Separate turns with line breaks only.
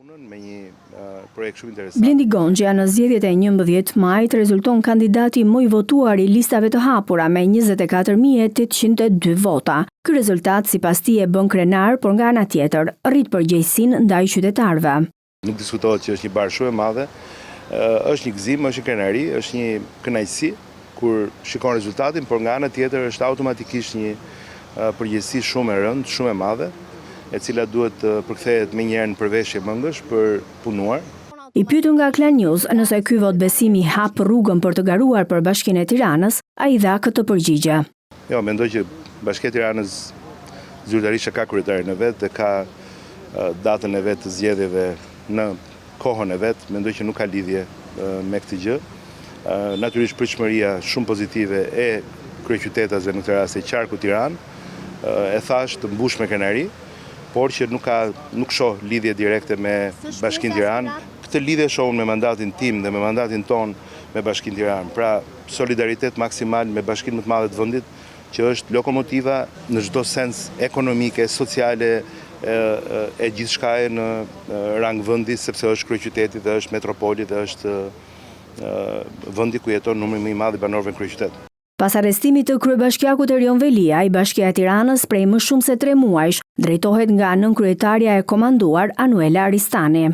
Blendi Gonxha në zgjedhjet e 11 majit rezulton kandidati më i votuar i listave të hapura me 24.802 vota. Ky rezultat sipas tij e bën krenar, por nga ana tjetër rrit përgjegjësinë ndaj qytetarëve.
Nuk diskutohet që është një barë shumë e madhe, është një gëzim, është një krenari, është një kënaqësi kur shikon rezultatin, por nga ana tjetër është automatikisht një përgjegjësi shumë e rëndë, shumë e madhe, e cila duhet të përkthehet më njëherë në përveshje mëngësh për punuar.
I pyetur nga Klan News nëse ky vot besimi hap rrugën për të garuar për Bashkinë e Tiranës, ai dha këtë përgjigje.
Jo, mendoj që Bashkia e Tiranës zyrtarisht ka kryetarin e vet dhe ka datën e vet të zgjedhjeve në kohën e vet, mendoj që nuk ka lidhje me këtë gjë. Natyrisht pritshmëria shumë pozitive e kryeqytetasve në këtë rast e qarku Tiranë, e thash të mbush me krenari, por që nuk shoh lidhje direkte me Bashkinë Tiranë. Këtë lidhje shoh me mandatin tim dhe me mandatin ton me Bashkinë Tiranë. Pra, solidaritet maksimal me bashkinë më të madhe të vendit, që është lokomotiva në çdo sens ekonomike, sociale, e gjithçkaje në rang vendi, sepse është kryeqyteti dhe është metropoli dhe është vendi ku jeton numri më i madh i banorëve në kryeqytet.
Pas arrestimit të kryebashkiakut Erion Velia, i Bashkia e Tiranës prej më shumë se 3 muajsh drejtohet nga nënkryetaria e komanduar Anuela Aristani.